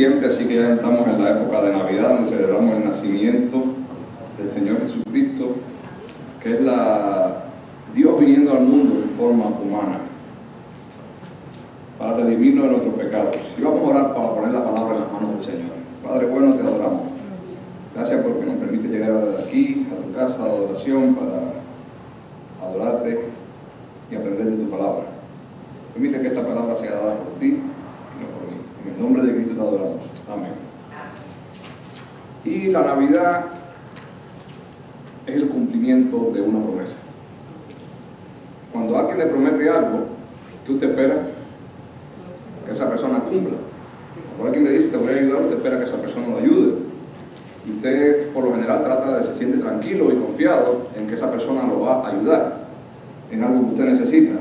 diciembre, así que ya estamos en la época de Navidad, donde celebramos el nacimiento del Señor Jesucristo, que es Dios viniendo al mundo en forma humana, para redimirnos de nuestros pecados. Y vamos a orar para poner la palabra en las manos del Señor. Padre bueno, te adoramos. Gracias porque nos permite llegar desde aquí, a tu casa de adoración, para adorarte y aprender de tu palabra. Permite que esta palabra sea dada por ti y no por mí. En el nombre de Cristo te adoramos. Amén. Y la Navidad es el cumplimiento de una promesa. Cuando alguien le promete algo, ¿qué usted espera? Que esa persona cumpla. Cuando alguien le dice te voy a ayudar, usted espera que esa persona lo ayude. Y usted por lo general se siente tranquilo y confiado en que esa persona lo va a ayudar en algo que usted necesita.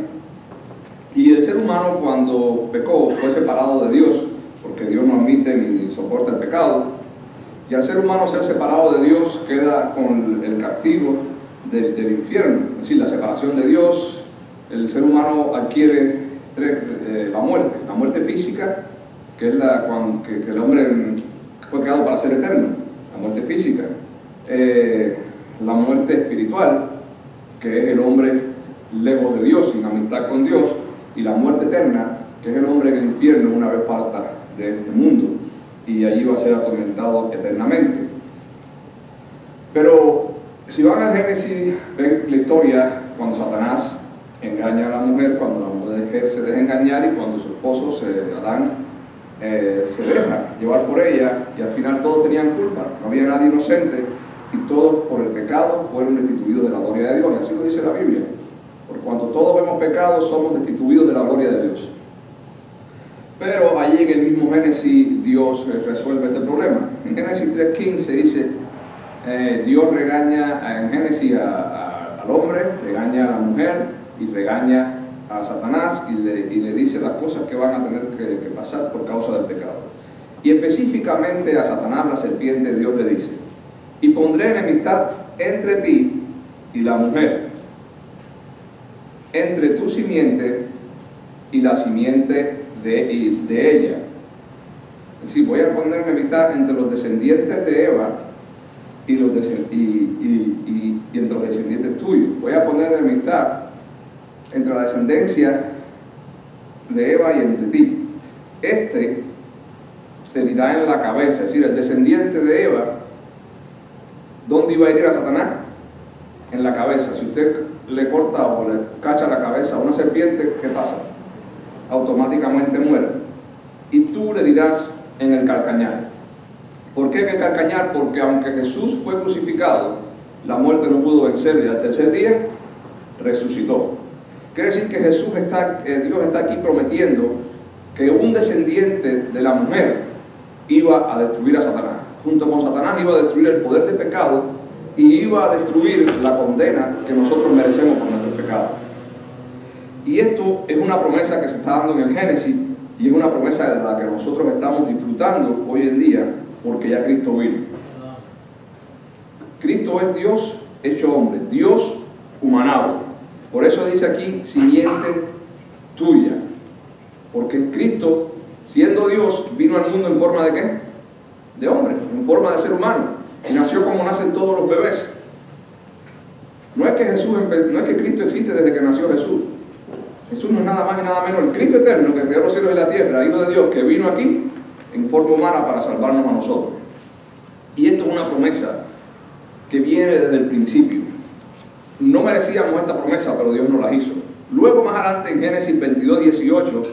Y el ser humano, cuando pecó, fue separado de Dios, porque Dios no admite ni soporta el pecado. Y al ser humano ser separado de Dios queda con el castigo del infierno, es decir, la separación de Dios. El ser humano adquiere la muerte física, que es que el hombre fue creado para ser eterno, la muerte física, la muerte espiritual, que es el hombre lejos de Dios, sin amistad con Dios, y la muerte eterna, que es el hombre en el infierno una vez parta de este mundo, y allí va a ser atormentado eternamente. Pero si van al Génesis, ven la historia cuando Satanás engaña a la mujer, cuando la mujer se deja engañar y cuando su esposo, Adán, se deja llevar por ella, y al final todos tenían culpa, no había nadie inocente, y todos por el pecado fueron destituidos de la gloria de Dios, y así lo dice la Biblia. Por cuanto todos hemos pecado, somos destituidos de la gloria de Dios. Pero allí en el mismo Génesis Dios resuelve este problema. En Génesis 3:15 dice, Dios regaña en Génesis al hombre, regaña a la mujer y regaña a Satanás y le dice las cosas que van a tener que pasar por causa del pecado. Y específicamente a Satanás, la serpiente, Dios le dice, y pondré enemistad entre ti y la mujer, entre tu simiente y la simiente de ella. Es decir, voy a poner enemistad entre los descendientes de Eva y entre los descendientes tuyos. Voy a poner enemistad entre la descendencia de Eva y entre ti. Este te dirá en la cabeza, es decir, el descendiente de Eva. ¿Dónde iba a ir a Satanás? En la cabeza. Si usted le corta o le cacha la cabeza a una serpiente, ¿qué pasa? Automáticamente muere. Y tú le dirás en el calcañar. ¿Por qué en el calcañar? Porque aunque Jesús fue crucificado, la muerte no pudo vencerle, y al tercer día resucitó. Quiere decir que Dios está aquí prometiendo que un descendiente de la mujer iba a destruir a Satanás. Junto con Satanás iba a destruir el poder de pecado y iba a destruir la condena que nosotros merecemos por nuestros pecados. Y esto es una promesa que se está dando en el Génesis, y es una promesa de la que nosotros estamos disfrutando hoy en día, porque ya Cristo vino. Cristo es Dios hecho hombre, Dios humanado. Por eso dice aquí, simiente tuya. Porque Cristo, siendo Dios, vino al mundo en forma de ¿qué? De hombre, en forma de ser humano. Y nació como nacen todos los bebés. No es que Cristo existe desde que nació Jesús. Jesús no es nada más y nada menos el Cristo eterno que creó los cielos y la tierra, el Hijo de Dios, que vino aquí en forma humana para salvarnos a nosotros. Y esto es una promesa que viene desde el principio. No merecíamos esta promesa, pero Dios nos la hizo. Luego, más adelante, en Génesis 22:18,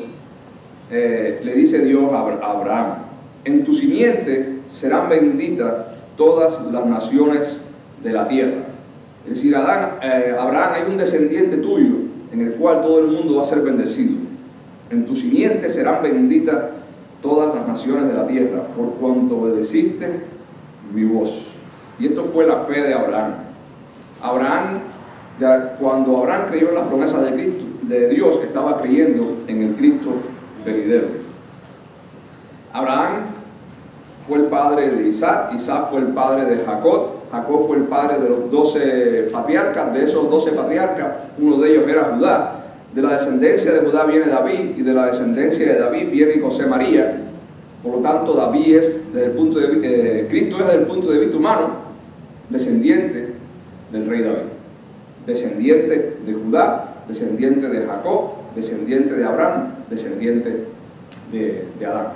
le dice Dios a Abraham, en tu simiente serán benditas todas las naciones de la tierra. Es decir, Abraham, hay un descendiente tuyo en el cual todo el mundo va a ser bendecido. En tu simiente serán benditas todas las naciones de la tierra, por cuanto obedeciste mi voz. Y esto fue la fe de Abraham. Cuando Abraham creyó en las promesas de Cristo, de Dios, estaba creyendo en el Cristo venidero. Abraham fue el padre de Isaac, Isaac fue el padre de Jacob, Jacob fue el padre de los 12 patriarcas. De esos 12 patriarcas, uno de ellos era Judá. De la descendencia de Judá viene David, y de la descendencia de David viene José María. Por lo tanto, David es, Cristo es desde el punto de vista humano, descendiente del rey David, descendiente de Judá, descendiente de Jacob, descendiente de Abraham, descendiente de Adán.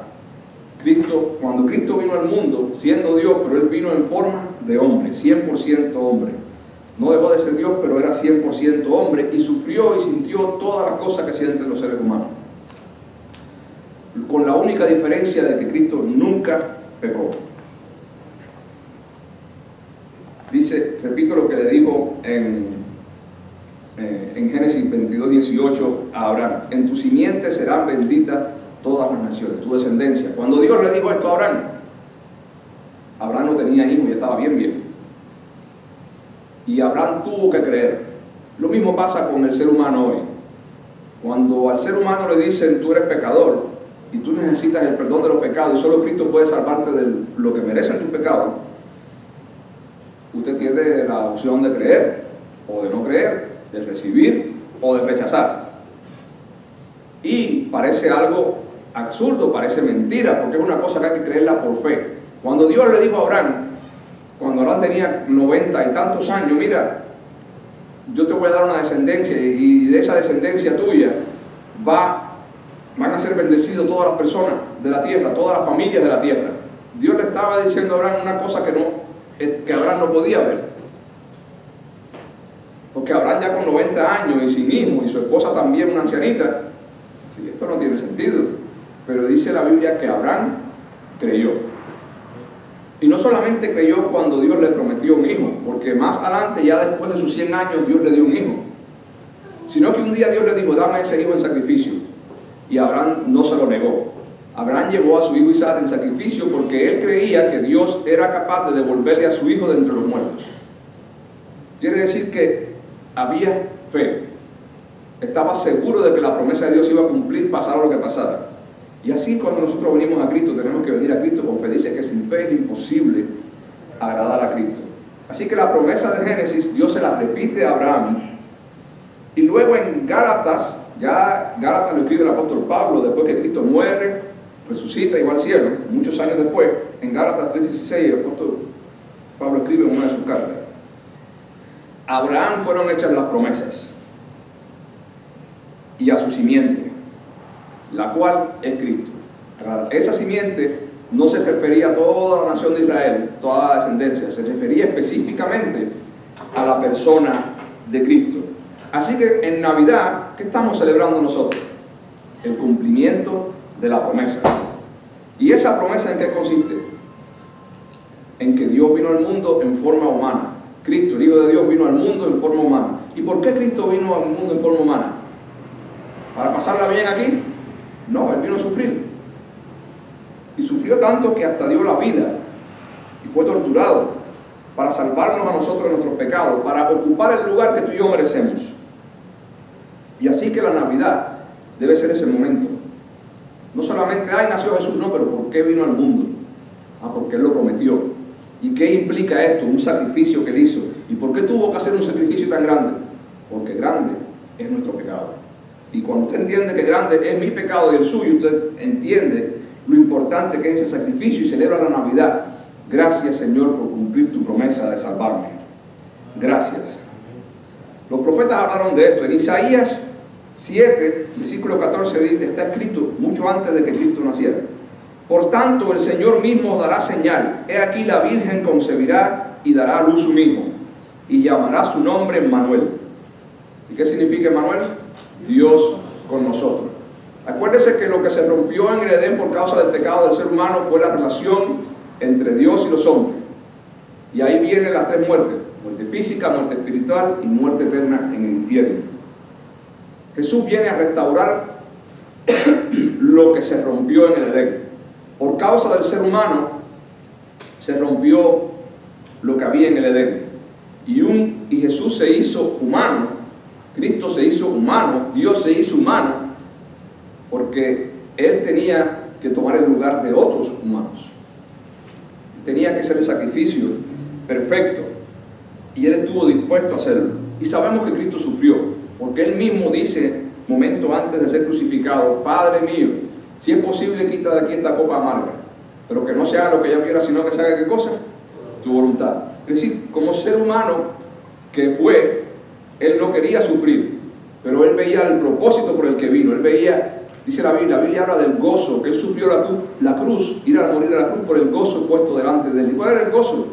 Cuando Cristo vino al mundo, siendo Dios, pero Él vino en forma de hombre, 100% hombre. No dejó de ser Dios, pero era 100% hombre y sufrió y sintió todas las cosas que sienten los seres humanos. Con la única diferencia de que Cristo nunca pecó. Dice, repito lo que le dijo en Génesis 22:18 a Abraham: en tu simiente serán benditas todas las naciones, tu descendencia. Cuando Dios le dijo esto a Abraham, Abraham no tenía hijos y estaba bien viejo. Y Abraham tuvo que creer. Lo mismo pasa con el ser humano hoy. Cuando al ser humano le dicen tú eres pecador y tú necesitas el perdón de los pecados y solo Cristo puede salvarte de lo que merecen tus pecados, usted tiene la opción de creer o de no creer, de recibir o de rechazar. Y parece algo absurdo, parece mentira, porque es una cosa que hay que creerla por fe. Cuando Dios le dijo a Abraham, cuando Abraham tenía 90 y tantos años, mira, yo te voy a dar una descendencia y de esa descendencia tuya van a ser bendecidos todas las personas de la tierra, todas las familias de la tierra. Dios le estaba diciendo a Abraham una cosa que Abraham no podía ver. Porque Abraham ya con 90 años y sin hijos, y su esposa también una ancianita, sí, esto no tiene sentido. Pero dice la Biblia que Abraham creyó. Y no solamente creyó cuando Dios le prometió un hijo, porque más adelante, ya después de sus 100 años, Dios le dio un hijo. Sino que un día Dios le dijo, dame ese hijo en sacrificio. Y Abraham no se lo negó. Abraham llevó a su hijo Isaac en sacrificio porque él creía que Dios era capaz de devolverle a su hijo de entre los muertos. Quiere decir que había fe. Estaba seguro de que la promesa de Dios iba a cumplir, pasara lo que pasara. Y así cuando nosotros venimos a Cristo, tenemos que venir a Cristo con fe. Dice que sin fe es imposible agradar a Cristo. Así que la promesa de Génesis, Dios se la repite a Abraham. Y luego en Gálatas, ya Gálatas lo escribe el apóstol Pablo, después que Cristo muere, resucita y va al cielo, muchos años después, en Gálatas 3:16, el apóstol Pablo escribe en una de sus cartas: a Abraham fueron hechas las promesas, y a su simiente, la cual es Cristo. Esa simiente no se refería a toda la nación de Israel, toda la descendencia, se refería específicamente a la persona de Cristo. Así que en Navidad, ¿qué estamos celebrando nosotros? El cumplimiento de la promesa. ¿Y esa promesa en qué consiste? En que Dios vino al mundo en forma humana. Cristo, el Hijo de Dios, vino al mundo en forma humana. ¿Y por qué Cristo vino al mundo en forma humana? ¿Para pasarla bien aquí? No, Él vino a sufrir. Y sufrió tanto que hasta dio la vida. Y fue torturado para salvarnos a nosotros de nuestros pecados, para ocupar el lugar que tú y yo merecemos. Y así que la Navidad debe ser ese momento. No solamente, ay, nació Jesús, no, pero ¿por qué vino al mundo? Porque Él lo prometió. ¿Y qué implica esto? Un sacrificio que Él hizo. ¿Y por qué tuvo que hacer un sacrificio tan grande? Porque grande es nuestro pecado. Y cuando usted entiende que grande es mi pecado y el suyo, usted entiende lo importante que es ese sacrificio y celebra la Navidad. Gracias, Señor, por cumplir tu promesa de salvarme. Gracias. Los profetas hablaron de esto. En Isaías 7, versículo 14, está escrito mucho antes de que Cristo naciera: por tanto, el Señor mismo os dará señal. He aquí la Virgen concebirá y dará a luz un hijo, y llamará su nombre Emmanuel. ¿Y qué significa Emmanuel? Dios con nosotros. Acuérdese que lo que se rompió en el Edén por causa del pecado del ser humano fue la relación entre Dios y los hombres. Y ahí vienen las tres muertes: muerte física, muerte espiritual y muerte eterna en el infierno. Jesús viene a restaurar lo que se rompió en el Edén. Por causa del ser humano se rompió lo que había en el Edén. Y Jesús se hizo humano, Cristo se hizo humano, Dios se hizo humano, porque Él tenía que tomar el lugar de otros humanos. Tenía que ser el sacrificio perfecto. Y Él estuvo dispuesto a hacerlo. Y sabemos que Cristo sufrió, porque Él mismo dice, momento antes de ser crucificado: Padre mío, si es posible, quita de aquí esta copa amarga. pero que no se haga lo que yo quiera, sino que se haga ¿qué cosa? Tu voluntad. Es decir, como ser humano que fue, él no quería sufrir, pero él veía el propósito por el que vino. Él veía, dice la Biblia habla del gozo, que él sufrió la cruz, ir a morir a la cruz por el gozo puesto delante de él. ¿Y cuál era el gozo?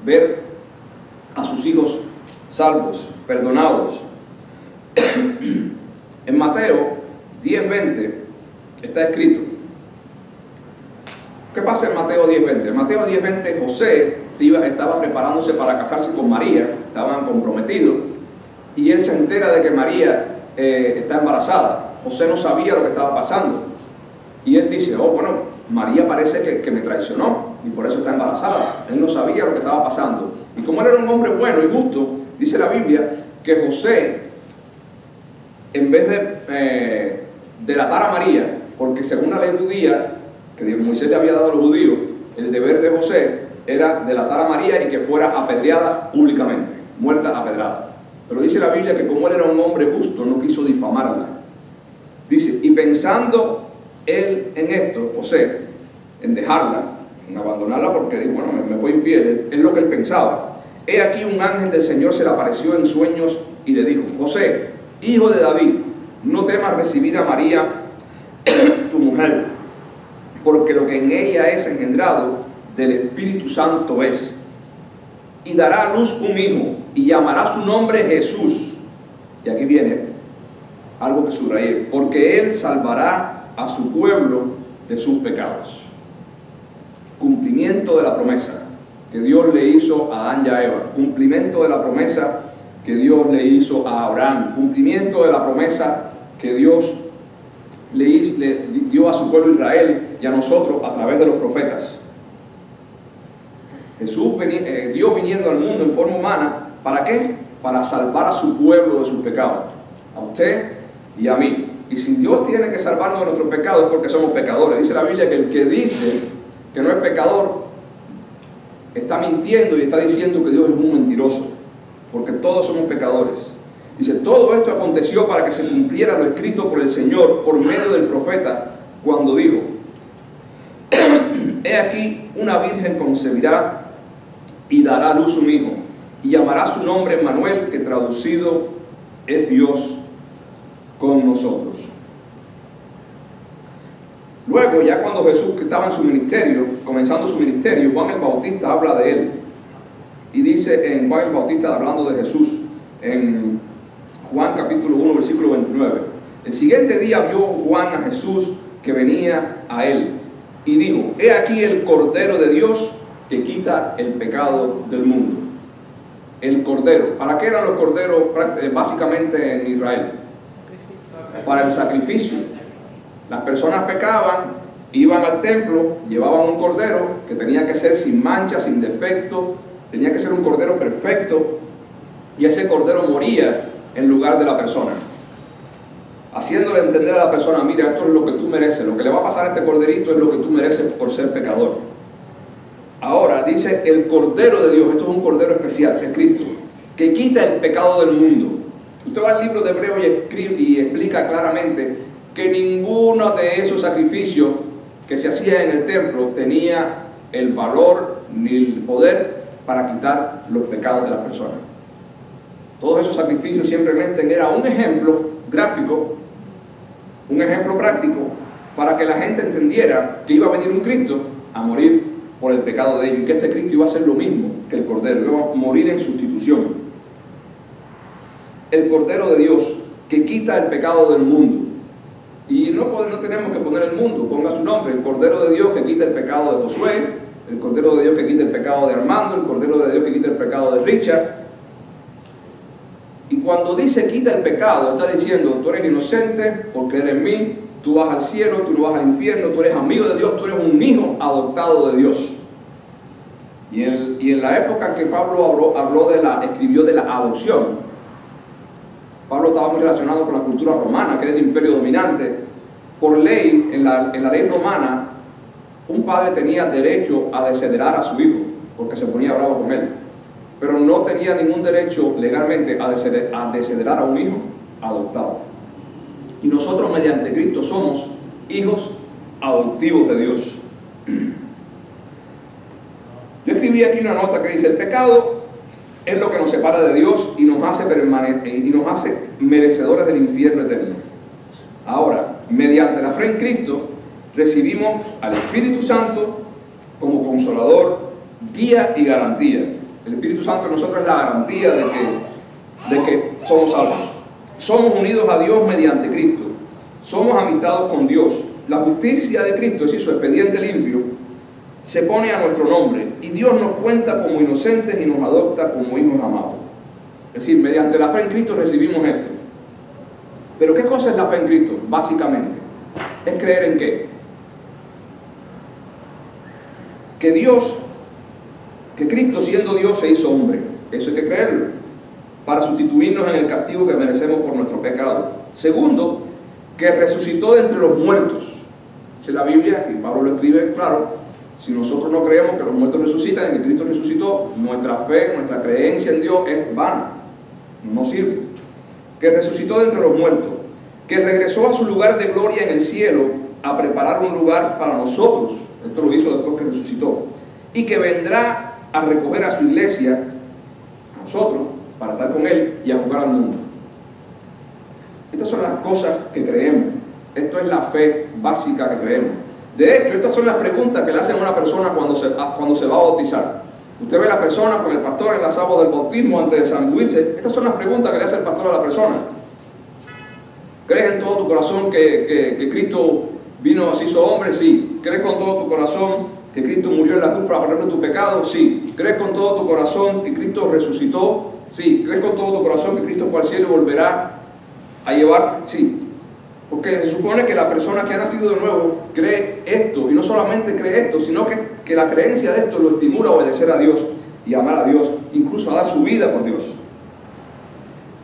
Ver a sus hijos salvos, perdonados. En Mateo 10:20 está escrito. ¿Qué pasa en Mateo 10:20? En Mateo 10:20 José estaba preparándose para casarse con María, estaban comprometidos, y él se entera de que María está embarazada. José no sabía lo que estaba pasando, y él dice, oh bueno, María parece que me traicionó, y por eso está embarazada. Él no sabía lo que estaba pasando, y como él era un hombre bueno y justo, dice la Biblia que José, en vez de delatar a María, porque según la ley judía que Moisés le había dado a los judíos, el deber de José era delatar a María y que fuera apedreada públicamente, muerta apedrada. Pero dice la Biblia que como él era un hombre justo, no quiso difamarla. Dice, y pensando él en esto, José, en dejarla, en abandonarla porque dijo, bueno, me fue infiel, es lo que él pensaba. He aquí un ángel del Señor se le apareció en sueños y le dijo, José, hijo de David, no temas recibir a María, tu mujer, porque lo que en ella es engendrado del Espíritu Santo es, y dará a luz un hijo, y llamará su nombre Jesús. Y aquí viene algo que subrayé, porque él salvará a su pueblo de sus pecados. Cumplimiento de la promesa que Dios le hizo a Adán y a Eva, cumplimiento de la promesa que Dios le hizo a Abraham, cumplimiento de la promesa que Dios le dio a su pueblo Israel y a nosotros a través de los profetas. Dios viniendo al mundo en forma humana, ¿para qué? Para salvar a su pueblo de sus pecados, a usted y a mí. Y si Dios tiene que salvarnos de nuestros pecados es porque somos pecadores. Dice la Biblia que el que dice que no es pecador está mintiendo y está diciendo que Dios es un mentiroso, porque todos somos pecadores. Dice, todo esto aconteció para que se cumpliera lo escrito por el Señor por medio del profeta, cuando dijo, he aquí una virgen concebirá y dará a luz un hijo, y llamará su nombre Emmanuel, que traducido es Dios con nosotros. Luego, ya cuando Jesús estaba en su ministerio, comenzando su ministerio, Juan el Bautista habla de él, y dice en Juan el Bautista, hablando de Jesús, en Juan capítulo 1, versículo 29, el siguiente día vio Juan a Jesús que venía a él, y dijo, he aquí el Cordero de Dios que quita el pecado del mundo. El Cordero. ¿Para qué eran los corderos básicamente en Israel? Para el sacrificio. Las personas pecaban, iban al templo, llevaban un cordero que tenía que ser sin mancha, sin defecto, tenía que ser un cordero perfecto, y ese cordero moría en lugar de la persona, haciéndole entender a la persona, mira, esto es lo que tú mereces, lo que le va a pasar a este corderito es lo que tú mereces por ser pecador. Ahora dice el Cordero de Dios, esto es un cordero especial, es Cristo, que quita el pecado del mundo. Usted va al libro de Hebreos y explica claramente que ninguno de esos sacrificios que se hacía en el templo tenía el valor ni el poder para quitar los pecados de las personas. Todos esos sacrificios simplemente era un ejemplo gráfico, un ejemplo práctico, para que la gente entendiera que iba a venir un Cristo a morir por el pecado de ellos, y que este Cristo iba a hacer lo mismo que el Cordero, iba a morir en sustitución. El Cordero de Dios que quita el pecado del mundo. Y no tenemos que poner el mundo, ponga su nombre, el Cordero de Dios que quita el pecado de Josué, el Cordero de Dios que quita el pecado de Armando, el Cordero de Dios que quita el pecado de Richard. Y cuando dice quita el pecado, está diciendo, tú eres inocente por creer en mí, tú vas al cielo, tú no vas al infierno, tú eres amigo de Dios, tú eres un hijo adoptado de Dios. Y en la época que Pablo escribió de la adopción, Pablo estaba muy relacionado con la cultura romana, que era el imperio dominante. Por ley, en la ley romana, un padre tenía derecho a desheredar a su hijo, porque se ponía bravo con él. Pero no tenía ningún derecho legalmente a desheredar a un hijo adoptado. Y nosotros mediante Cristo somos hijos adoptivos de Dios. escribí aquí una nota que dice: el pecado es lo que nos separa de Dios y nos hace merecedores del infierno eterno. Ahora, mediante la fe en Cristo, recibimos al Espíritu Santo como consolador, guía y garantía. El Espíritu Santo en nosotros es la garantía de que somos salvos. Somos unidos a Dios mediante Cristo. Somos amistados con Dios. La justicia de Cristo, es decir, su expediente limpio, se pone a nuestro nombre y Dios nos cuenta como inocentes y nos adopta como hijos amados. Es decir, mediante la fe en Cristo recibimos esto. Pero ¿qué cosa es la fe en Cristo? Básicamente, es creer en qué. Que Cristo siendo Dios se hizo hombre. Eso hay que creerlo, para sustituirnos en el castigo que merecemos por nuestro pecado. Segundo, que resucitó de entre los muertos. Dice la Biblia, y Pablo lo escribe claro: si nosotros no creemos que los muertos resucitan, en que Cristo resucitó, nuestra fe, nuestra creencia en Dios es vana, no sirve. Que resucitó de entre los muertos, que regresó a su lugar de gloria en el cielo a preparar un lugar para nosotros. Esto lo hizo después que resucitó. Y que vendrá a recoger a su iglesia, a nosotros, para estar con Él y a juzgar al mundo. Estas son las cosas que creemos. Esto es la fe básica que creemos. De hecho, estas son las preguntas que le hacen a una persona cuando se va a bautizar. Usted ve a la persona con el pastor en las aguas del bautismo antes de zambuirse. Estas son las preguntas que le hace el pastor a la persona. ¿Crees en todo tu corazón que Cristo vino, se hizo hombre? Sí. ¿Crees con todo tu corazón que Cristo murió en la cruz para perdonar tu pecado? Sí. ¿Crees con todo tu corazón que Cristo resucitó? Sí. ¿Crees con todo tu corazón que Cristo fue al cielo y volverá a llevarte? Sí. Porque se supone que la persona que ha nacido de nuevo cree esto, y no solamente cree esto, sino que la creencia de esto lo estimula a obedecer a Dios y amar a Dios, incluso a dar su vida por Dios.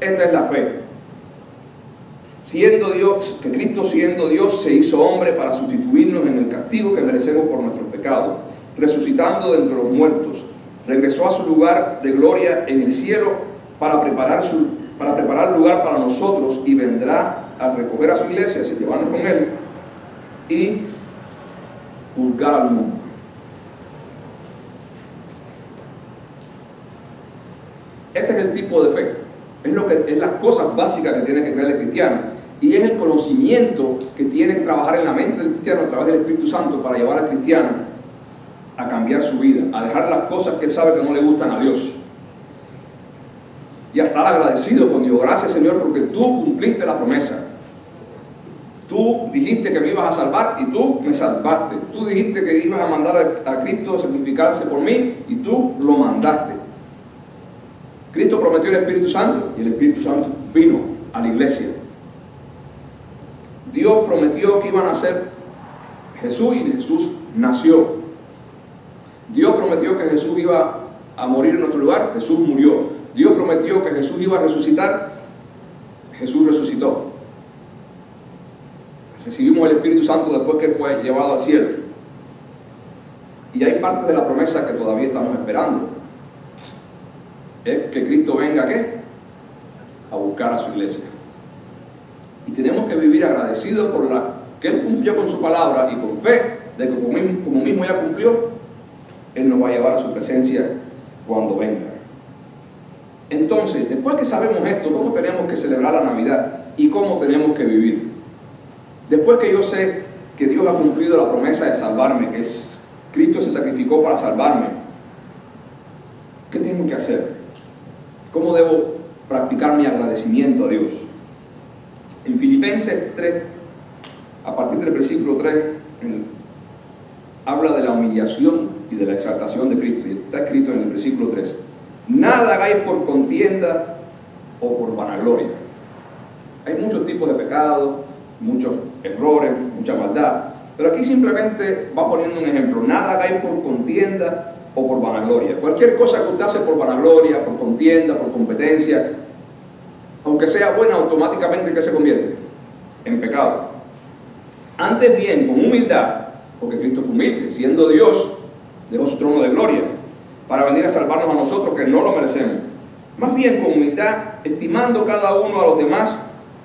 Esta es la fe. Siendo Dios, que Cristo siendo Dios se hizo hombre para sustituirnos en el castigo que merecemos por nuestros pecados, resucitando de entre los muertos, regresó a su lugar de gloria en el cielo para preparar lugar para nosotros, y vendrá a recoger a su iglesia, a llevarnos con Él y juzgar al mundo. Este es el tipo de fe. Es las cosas básicas que tiene que creer el cristiano, y es el conocimiento que tiene que trabajar en la mente del cristiano a través del Espíritu Santo para llevar al cristiano a cambiar su vida, a dejar las cosas que él sabe que no le gustan a Dios y a estar agradecido con Dios. Gracias, Señor, porque tú cumpliste la promesa. Tú dijiste que me ibas a salvar y tú me salvaste. Tú dijiste que ibas a mandar a Cristo a sacrificarse por mí y tú lo mandaste. Cristo prometió el Espíritu Santo y el Espíritu Santo vino a la iglesia. Dios prometió que iban a nacer Jesús y Jesús nació. Dios prometió que Jesús iba a morir en nuestro lugar, Jesús murió. Dios prometió que Jesús iba a resucitar, Jesús resucitó. Recibimos el Espíritu Santo después que fue llevado al cielo. Y hay partes de la promesa que todavía estamos esperando. Es que Cristo venga, ¿qué? A buscar a su iglesia. Y tenemos que vivir agradecidos por que Él cumplió con su palabra, y con fe de que como mismo ya cumplió, Él nos va a llevar a su presencia cuando venga. Entonces, después que sabemos esto, ¿cómo tenemos que celebrar la Navidad y cómo tenemos que vivir? Después que yo sé que Dios ha cumplido la promesa de salvarme, que Cristo se sacrificó para salvarme, ¿qué tengo que hacer? ¿Cómo debo practicar mi agradecimiento a Dios? En Filipenses 3, a partir del versículo 3, habla de la humillación y de la exaltación de Cristo, y está escrito en el versículo 3: nada hagáis por contienda o por vanagloria. Hay muchos tipos de pecados, muchos errores, mucha maldad, pero aquí simplemente va poniendo un ejemplo: nada hagáis por contienda o por vanagloria. Cualquier cosa que usted hace por vanagloria, por contienda, por competencia, aunque sea buena, automáticamente ¿qué se convierte? En pecado. Antes bien, con humildad, porque Cristo fue humilde, siendo Dios, dejó su trono de gloria para venir a salvarnos a nosotros que no lo merecemos. Más bien con humildad, estimando cada uno a los demás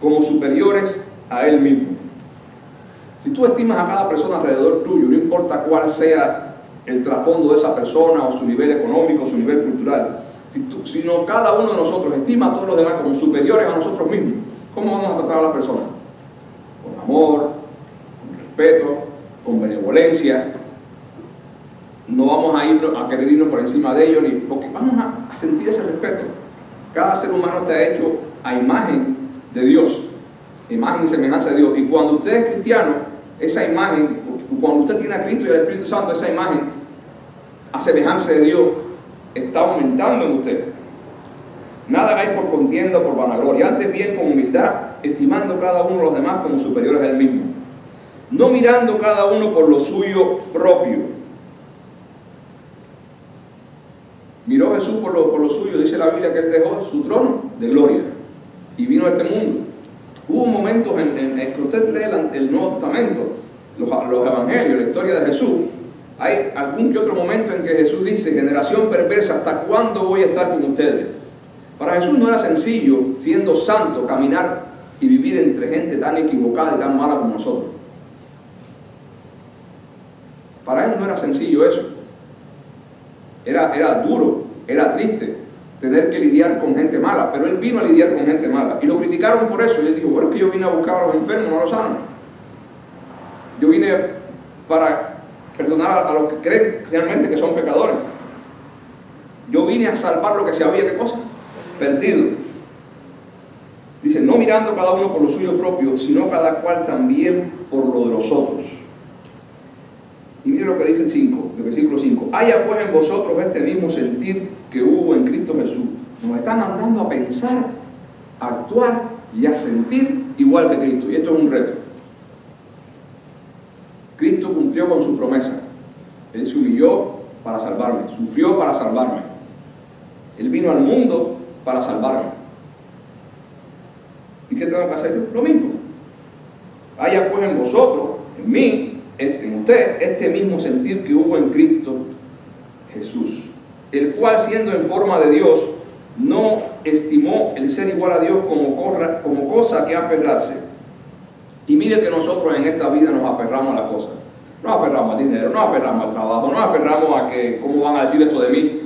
como superiores a él mismo. Si tú estimas a cada persona alrededor tuyo, no importa cuál sea el trasfondo de esa persona o su nivel económico, su nivel cultural, sino cada uno de nosotros estima a todos los demás como superiores a nosotros mismos, ¿cómo vamos a tratar a las personas? Con amor, con respeto, con benevolencia. No vamos a querer irnos por encima de ellos, porque vamos a sentir ese respeto. Cada ser humano está hecho a imagen de Dios, imagen y semejanza de Dios. Y cuando usted es cristiano, esa imagen, cuando usted tiene a Cristo y al Espíritu Santo, esa imagen a semejanza de Dios está aumentando en usted. Nada hagáis por contienda o por vanagloria, antes bien con humildad, estimando cada uno a los demás como superiores a él mismo, no mirando cada uno por lo suyo propio. Miró Jesús por lo suyo, dice la Biblia que él dejó su trono de gloria y vino a este mundo. Hubo momentos en que usted lee el Nuevo Testamento, los evangelios, la historia de Jesús. Hay algún que otro momento en que Jesús dice: generación perversa, ¿hasta cuándo voy a estar con ustedes? Para Jesús no era sencillo, siendo santo, caminar y vivir entre gente tan equivocada y tan mala como nosotros. Para él no era sencillo eso. Era duro, era triste tener que lidiar con gente mala, pero él vino a lidiar con gente mala y lo criticaron por eso. Y él dijo: bueno, es que yo vine a buscar a los enfermos, no a los sanos. Yo vine para perdonar a los que creen realmente que son pecadores. Yo vine a salvar lo que se había, ¿qué cosa? Perdido. Dice: no mirando cada uno por lo suyo propio, sino cada cual también por lo de los otros. Y mire lo que dice el versículo 5. Haya pues en vosotros este mismo sentir que hubo en Cristo Jesús. Nos está mandando a pensar, a actuar y a sentir igual que Cristo. Y esto es un reto. Cristo cumplió con su promesa. Él se humilló para salvarme, sufrió para salvarme. Él vino al mundo para salvarme. ¿Y qué tengo que hacer yo? Lo mismo. Haya pues en vosotros, en mí, en usted, este mismo sentir que hubo en Cristo Jesús, el cual, siendo en forma de Dios, no estimó el ser igual a Dios como cosa que aferrarse. Y mire que nosotros en esta vida nos aferramos a las cosas. Nos aferramos al dinero, nos aferramos al trabajo, nos aferramos a que, ¿cómo van a decir esto de mí?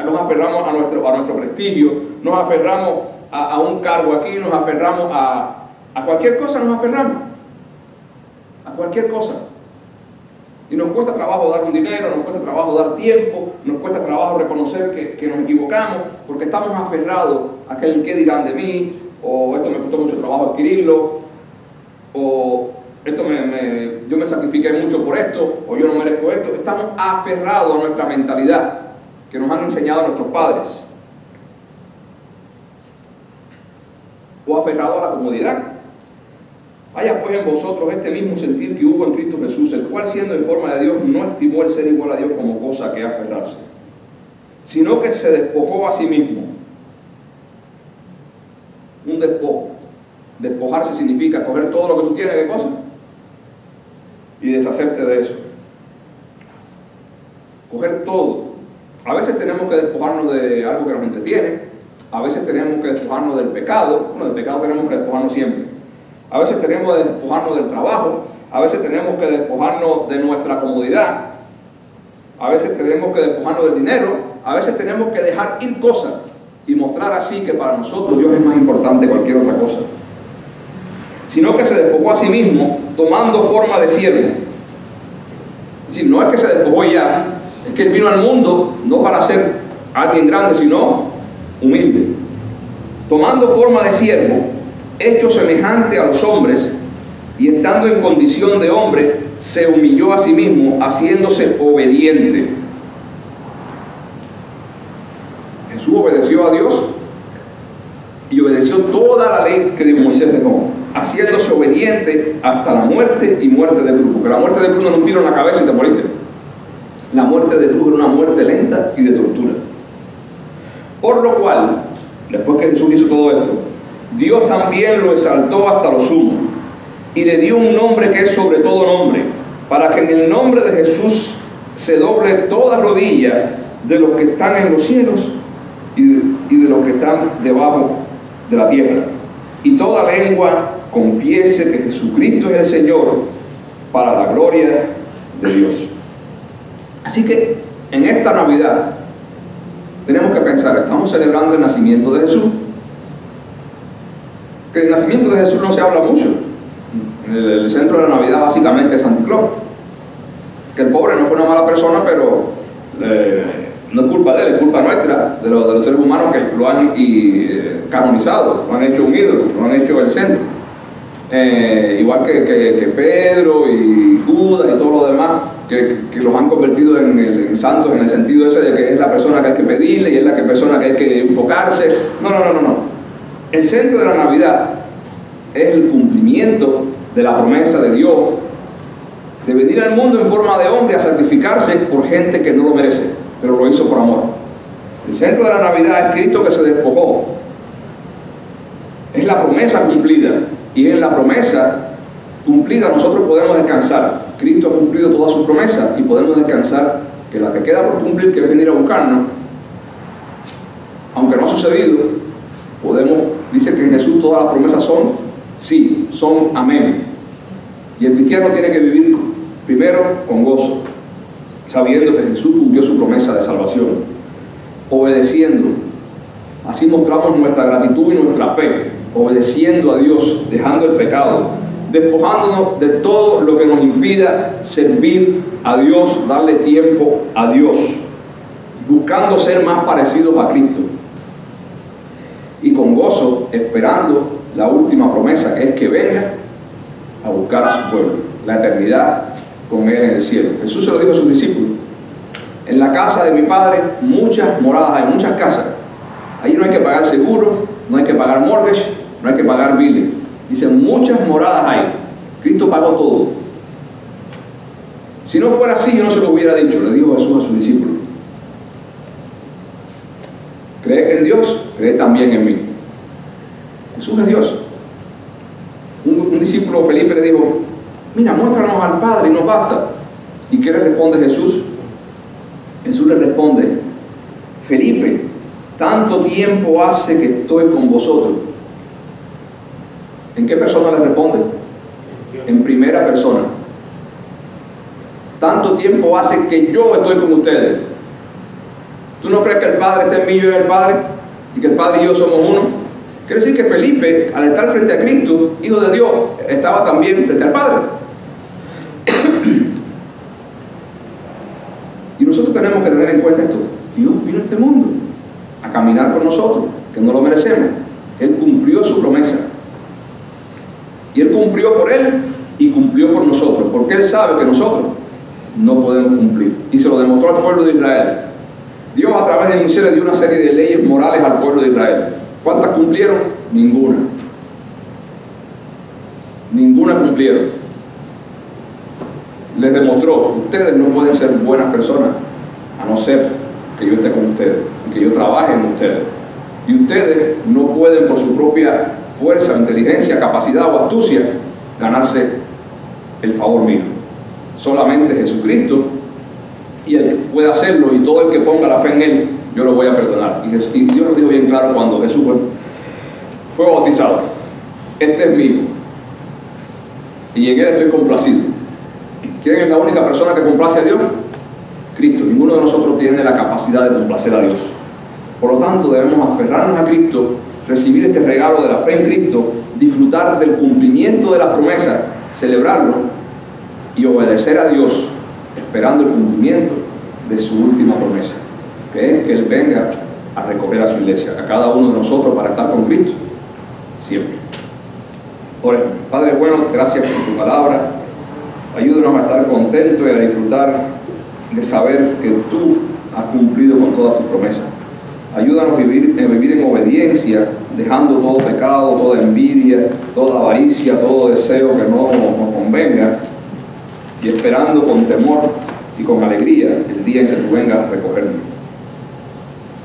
Nos aferramos a nuestro prestigio, nos aferramos a un cargo aquí, nos aferramos a cualquier cosa, nos aferramos a cualquier cosa. Y nos cuesta trabajo dar un dinero, nos cuesta trabajo dar tiempo, nos cuesta trabajo reconocer que nos equivocamos, porque estamos aferrados a aquel que dirán de mí, o esto me costó mucho trabajo adquirirlo, o esto yo me sacrifiqué mucho por esto, o yo no merezco esto. Estamos aferrados a nuestra mentalidad que nos han enseñado nuestros padres, o aferrados a la comodidad. Haya pues en vosotros este mismo sentir que hubo en Cristo Jesús, el cual, siendo en forma de Dios, no estimó el ser igual a Dios como cosa que aferrarse, sino que se despojó a sí mismo. Un despojo. Despojarse significa coger todo lo que tú tienes, ¿qué cosa? Y deshacerte de eso. Coger todo. A veces tenemos que despojarnos de algo que nos entretiene, a veces tenemos que despojarnos del pecado. Bueno, del pecado tenemos que despojarnos siempre. A veces tenemos que despojarnos del trabajo, a veces tenemos que despojarnos de nuestra comodidad, a veces tenemos que despojarnos del dinero, a veces tenemos que dejar ir cosas y mostrar así que para nosotros Dios es más importante que cualquier otra cosa. Sino que se despojó a sí mismo tomando forma de siervo. Es decir, no es que se despojó ya, es que Él vino al mundo no para ser alguien grande, sino humilde. Tomando forma de siervo, hecho semejante a los hombres, y estando en condición de hombre, se humilló a sí mismo, haciéndose obediente. Jesús obedeció a Dios y obedeció toda la ley que Moisés dejó, haciéndose obediente hasta la muerte y muerte de cruz. Porque la muerte de cruz no es un tiro en la cabeza y te moriste. La muerte de cruz era una muerte lenta y de tortura. Por lo cual, después que Jesús hizo todo esto, Dios también lo exaltó hasta lo sumo y le dio un nombre que es sobre todo nombre, para que en el nombre de Jesús se doble toda rodilla de los que están en los cielos y de los que están debajo de la tierra, y toda lengua confiese que Jesucristo es el Señor, para la gloria de Dios. Así que en esta Navidad tenemos que pensar, estamos celebrando el nacimiento de Jesús. Que el nacimiento de Jesús no se habla mucho. El centro de la Navidad básicamente es Santa Claus. Que el pobre no fue una mala persona, pero no es culpa de él, es culpa nuestra, de los seres humanos que lo han canonizado, lo han hecho un ídolo, lo han hecho el centro. Igual que Pedro y Judas y todo lo demás, que los han convertido en santos en el sentido ese de que es la persona que hay que pedirle y es la persona que hay que enfocarse. No. El centro de la Navidad es el cumplimiento de la promesa de Dios de venir al mundo en forma de hombre a sacrificarse por gente que no lo merece, pero lo hizo por amor. El centro de la Navidad es Cristo que se despojó. Es la promesa cumplida. Y en la promesa cumplida nosotros podemos descansar. Cristo ha cumplido todas sus promesas y podemos descansar que la que queda por cumplir, que es venir a buscarnos, aunque no ha sucedido, dice que en Jesús todas las promesas son sí, son amén. Y el cristiano tiene que vivir primero con gozo, sabiendo que Jesús cumplió su promesa de salvación, obedeciendo. Así mostramos nuestra gratitud y nuestra fe, obedeciendo a Dios, dejando el pecado, despojándonos de todo lo que nos impida servir a Dios, darle tiempo a Dios, buscando ser más parecidos a Cristo. Y con gozo, esperando la última promesa, que es que venga a buscar a su pueblo, la eternidad con Él en el cielo. Jesús se lo dijo a sus discípulos: en la casa de mi Padre muchas moradas hay, muchas casas. Ahí no hay que pagar seguro, no hay que pagar mortgage, no hay que pagar billing. Dice, muchas moradas hay. Cristo pagó todo. Si no fuera así, yo no se lo hubiera dicho, le dijo Jesús a sus discípulos. Cree en Dios, cree también en mí. Jesús es Dios. Un discípulo, Felipe, le dijo: mira, muéstranos al Padre y nos basta. ¿Y qué le responde Jesús? Jesús le responde: Felipe, tanto tiempo hace que estoy con vosotros. ¿En qué persona le responde? En primera persona. Tanto tiempo hace que yo estoy con ustedes. ¿Tú no crees que el Padre está en mí y yo en el Padre? Y que el Padre y yo somos uno. Quiere decir que Felipe, al estar frente a Cristo, Hijo de Dios, estaba también frente al Padre. Y nosotros tenemos que tener en cuenta esto. Dios vino a este mundo a caminar con nosotros, que no lo merecemos. Él cumplió su promesa. Y Él cumplió por Él y cumplió por nosotros, porque Él sabe que nosotros no podemos cumplir. Y se lo demostró al pueblo de Israel. Dios, a través de Moisés, le dio una serie de leyes morales al pueblo de Israel. ¿Cuántas cumplieron? Ninguna. Ninguna cumplieron. Les demostró: ustedes no pueden ser buenas personas a no ser que yo esté con ustedes y que yo trabaje en ustedes. Y ustedes no pueden, por su propia fuerza, inteligencia, capacidad o astucia, ganarse el favor mío. Solamente Jesucristo, y Él puede hacerlo, y todo el que ponga la fe en Él, yo lo voy a perdonar. Y Dios lo dijo bien claro cuando Jesús fue bautizado: este es mi Hijo, y en Él estoy complacido. ¿Quién es la única persona que complace a Dios? Cristo. Ninguno de nosotros tiene la capacidad de complacer a Dios. Por lo tanto, debemos aferrarnos a Cristo, recibir este regalo de la fe en Cristo, disfrutar del cumplimiento de la promesa, celebrarlo y obedecer a Dios, esperando el cumplimiento de su última promesa, que es que Él venga a recoger a su iglesia, a cada uno de nosotros, para estar con Cristo siempre. Oremos. Padre bueno, gracias por tu palabra. Ayúdanos a estar contentos y a disfrutar de saber que tú has cumplido con todas tus promesas. Ayúdanos a vivir en obediencia, dejando todo pecado, toda envidia, toda avaricia, todo deseo que no nos convenga, y esperando con temor y con alegría el día en que tú vengas a recogernos.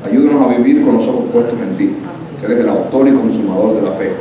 Ayúdanos a vivir con los ojos puestos en ti, que eres el autor y consumador de la fe.